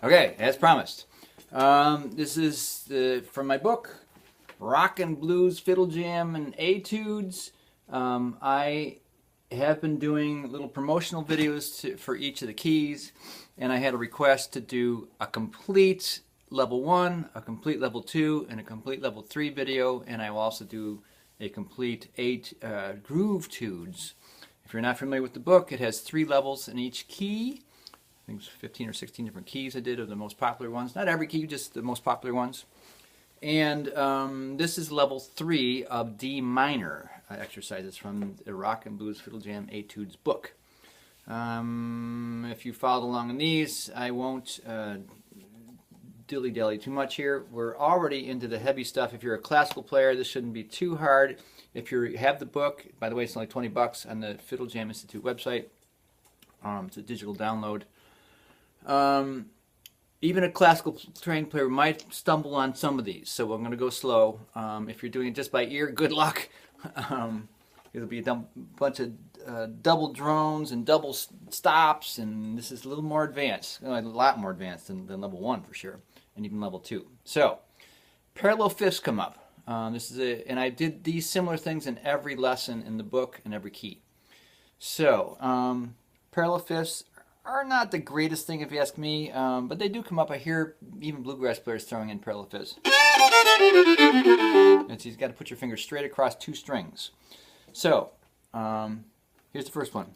Okay, as promised. This is from my book, Rock and Blues, Fiddle Jam, and Atoodz. I have been doing little promotional videos for each of the keys, and I had a request to do a complete level 1, a complete level 2, and a complete level 3 video, and I will also do a complete 8 groove Atoodz. If you're not familiar with the book, it has 3 levels in each key. I think it's 15 or 16 different keys I did of the most popular ones. Not every key, just the most popular ones. And this is level 3 of D minor exercises from the Rock and Blues Fiddle Jam Atoodz book. If you followed along in these, I won't dilly-dally too much here. We're already into the heavy stuff. If you're a classical player, this shouldn't be too hard. If you have the book, by the way, it's only 20 bucks on the Fiddle Jam Institute website. It's a digital download. Even a classical trained player might stumble on some of these, so I'm going to go slow. If you're doing it just by ear, good luck. It'll be a bunch of double drones and double stops, and this is a little more advanced, a lot more advanced than level 1 for sure, and even level 2. So, parallel fifths come up. And I did these similar things in every lesson in the book and every key. So, parallel fifths are not the greatest thing if you ask me, but they do come up. I hear even bluegrass players throwing in parallel fifths. And so you've got to put your fingers straight across 2 strings. So, here's the first one.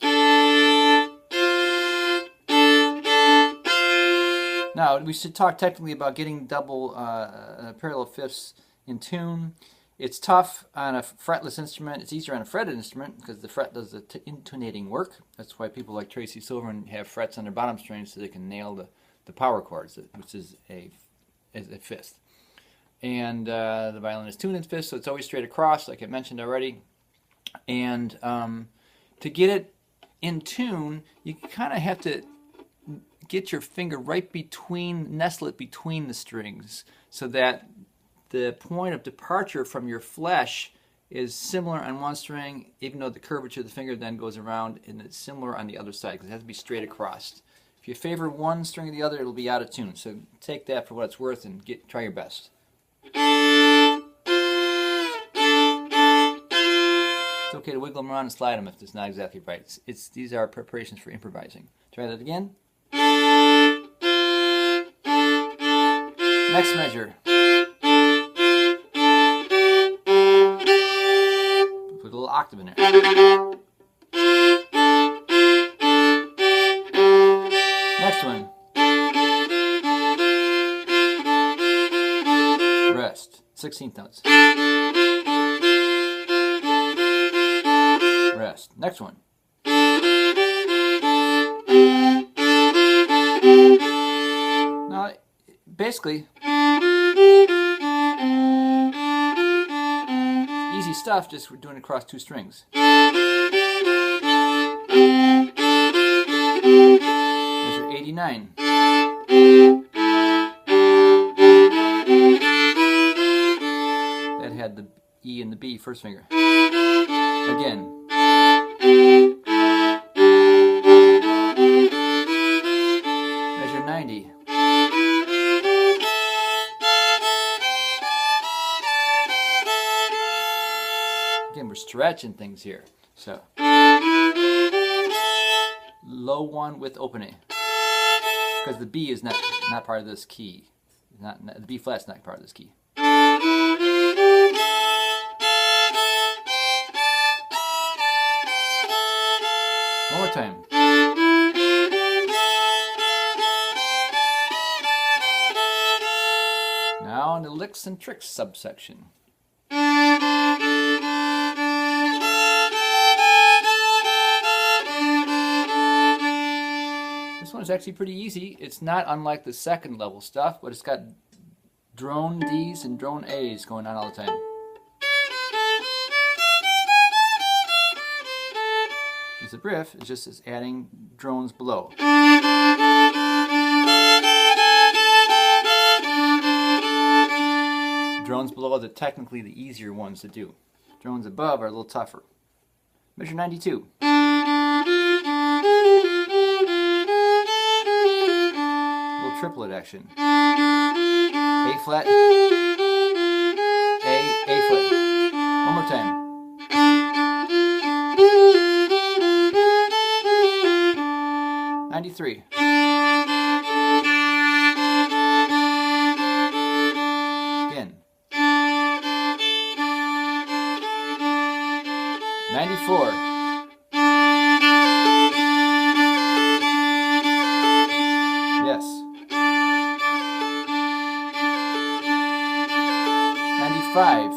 Now, we should talk technically about getting double parallel fifths in tune. It's tough on a fretless instrument. It's easier on a fretted instrument because the fret does the intonating work. That's why people like Tracy Silverman have frets on their bottom strings so they can nail the power chords, which is a fifth. And the violin is tuned in fifth, so it's always straight across, like I mentioned already. And to get it in tune, you kind of have to get your finger right between, nestle it between the strings, so that the point of departure from your flesh is similar on one string, even though the curvature of the finger then goes around, and it's similar on the other side because it has to be straight across. If you favor one string or the other, it'll be out of tune. So take that for what it's worth and try your best. It's okay to wiggle them around and slide them if it's not exactly right. These are preparations for improvising. Try that again. Next measure. Put a little octave in there. Next one. Rest. 16th notes. Rest. Next one. Now, basically, easy stuff, just we're doing it across 2 strings. Measure 89. That had the E and the B first finger. Again. Measure 90. Again, we're stretching things here. So, low 1 with opening, because the B is not part of this key. The B flat's not part of this key. One more time. Now in the licks and tricks subsection. This one is actually pretty easy. It's not unlike the second level stuff, but it's got drone Ds and drone As going on all the time. It's a riff, it's just adding drones below. Drones below are technically the easier ones to do. Drones above are a little tougher. Measure 92. section. A flat, A flat. One more time. 93. Again. 94. Yes. 95.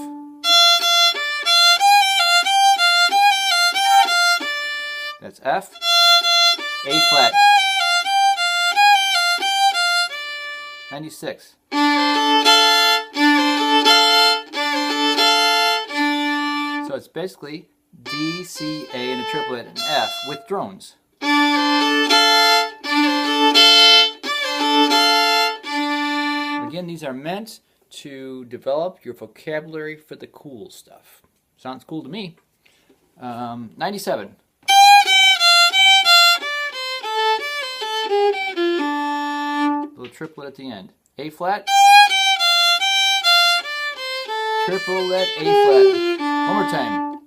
That's F, A flat. 96. So it's basically D, C, A, and a triplet, and F with drones. Again, these are meant to develop your vocabulary for the cool stuff. Sounds cool to me. 97. Little triplet at the end. A flat. Triplet, A flat. One more time.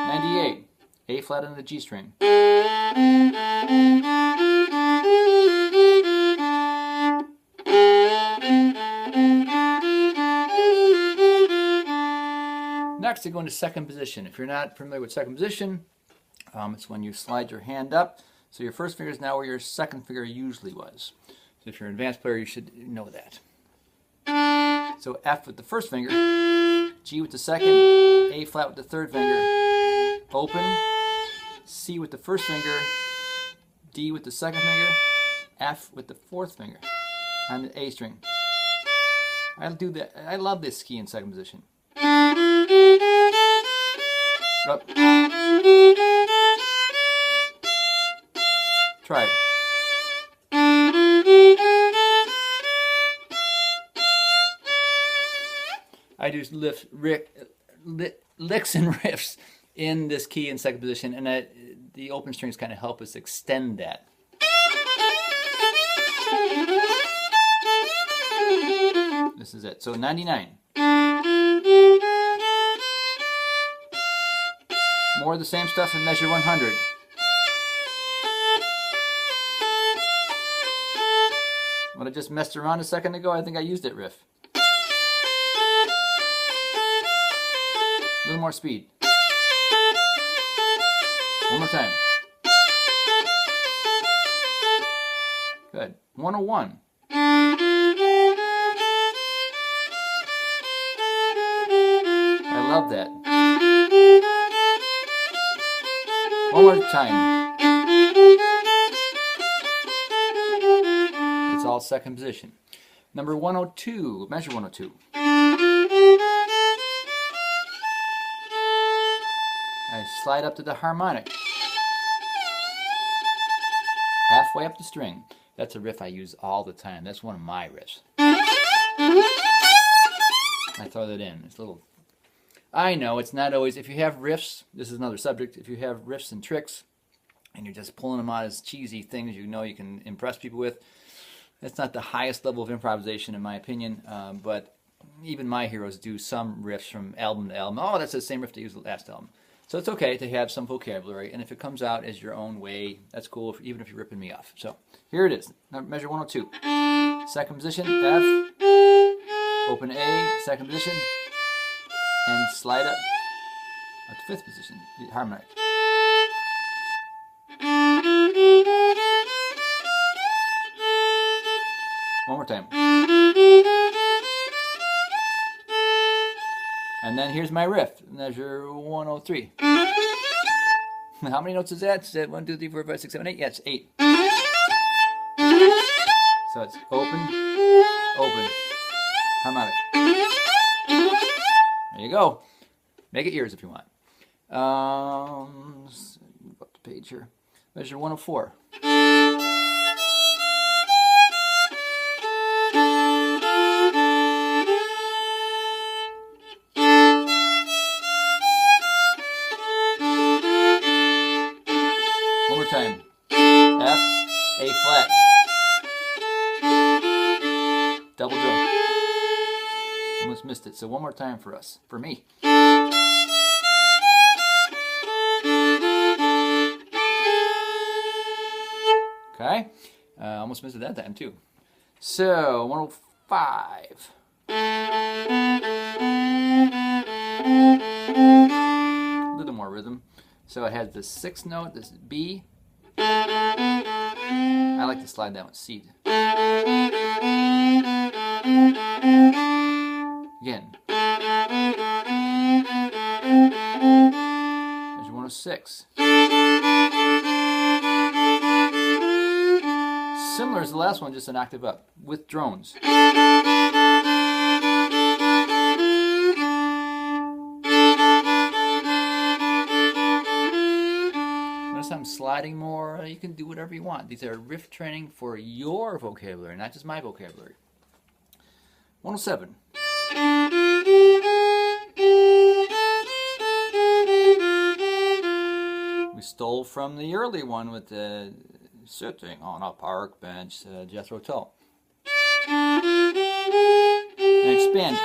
98. A flat on the G string. Next, I go into second position. If you're not familiar with second position, it's when you slide your hand up. So your first finger is now where your second finger usually was. So if you're an advanced player, you should know that. So F with the first finger, G with the second, A flat with the third finger, open, C with the first finger, D with the second finger, F with the fourth finger on the A string. I'll do that. I love this key in second position. Up. Try it. I do licks and riffs in this key in second position, and the open strings kind of help us extend that. This is it. So 99. More of the same stuff in measure 100. When I just messed around a second ago, I think I used it riff. A little more speed. One more time. Good. 101. I love that. One more time. It's all second position. Number 102, measure 102. I slide up to the harmonic. Halfway up the string. That's a riff I use all the time. That's one of my riffs. I throw that in. It's a little... I know it's not always... If you have riffs, this is another subject. If you have riffs and tricks, and you're just pulling them out as cheesy things you know you can impress people with, that's not the highest level of improvisation in my opinion, but even my heroes do some riffs from album to album. Oh, that's the same riff they used the last album. So it's okay to have some vocabulary, and if it comes out as your own way, that's cool, even if you're ripping me off. So here it is, measure 102. Second position, F, open A, second position, and slide up at the fifth position, the harmonic. One more time. And then here's my riff, measure 103. How many notes is that? Is that 1, 2, 3, 4, 5, 6, 7, 8? Yeah, it's 8. So it's open, open, harmonic. There you go. Make it yours if you want. Let's move up the page here. Measure 104. One more time. it. So one more time for us, for me. Okay, almost missed it that time too. So 105. A little more rhythm. So it has the sixth note, this B. I like to slide that with C. Again. There's 106. Similar as the last one, just an octave up with drones. Notice I'm sliding more. You can do whatever you want. These are riff training for your vocabulary, not just my vocabulary. 107. We stole from the early one with the sitting on a park bench, Jethro Tull. And expand.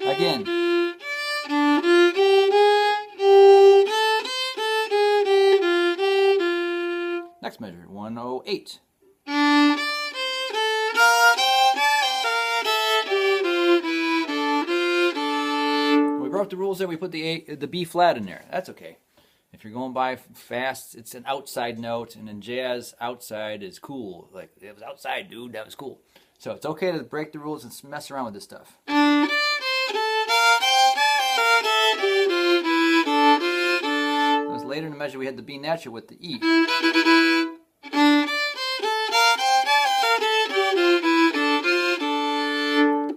Again. Next measure, 108. We broke the rules there. We put the B flat in there. That's okay. If you're going by fast, it's an outside note, and in jazz, outside is cool. Like, it was outside, dude, that was cool. So it's okay to break the rules and mess around with this stuff. Because later in the measure, we had the B natural with the E.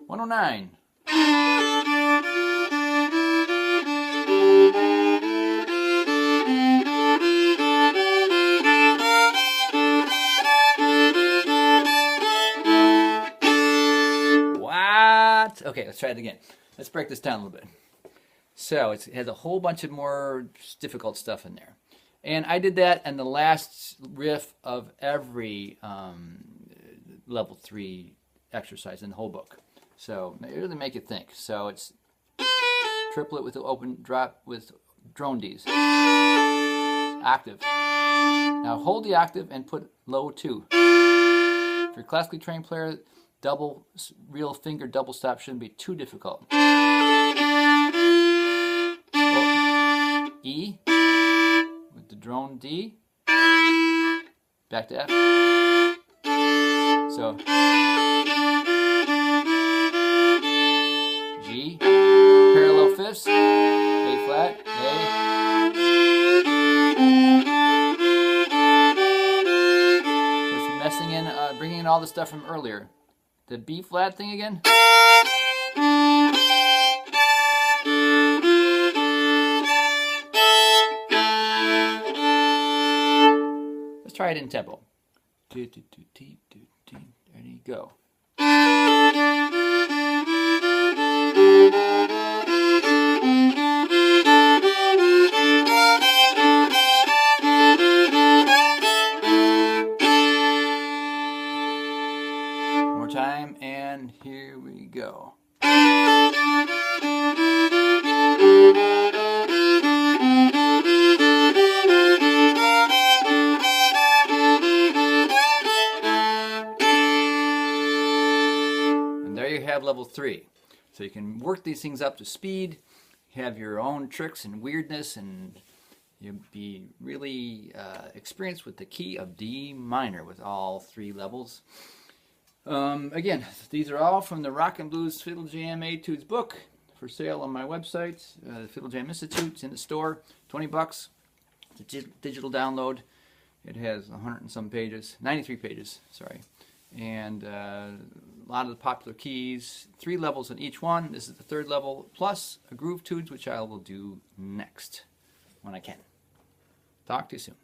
109. Okay, let's try it again. Let's break this down a little bit. So it has a whole bunch of more difficult stuff in there. And I did that in the last riff of every level 3 exercise in the whole book. So it really make you think. So it's triplet with the open drop with drone Ds. Octave. Now hold the octave and put low 2. If you're a classically trained player, double real finger double stop shouldn't be too difficult. E with the drone D, back to F. So G, parallel fifths, A flat, A. Just messing in, bringing in all the stuff from earlier. The B flat thing again. Let's try it in tempo. There you go. Time, and here we go. And there you have level 3. So you can work these things up to speed, have your own tricks and weirdness, and you'll be really experienced with the key of D minor with all 3 levels. Again, these are all from the Rock and Blues Fiddle Jam Atoodz book for sale on my website, the Fiddle Jam Institute. It's in the store, $20. It's a digital download. It has 100 and some pages, 93 pages, sorry. And a lot of the popular keys, 3 levels on each one. This is the 3rd level, plus a groove Atoodz, which I will do next when I can. Talk to you soon.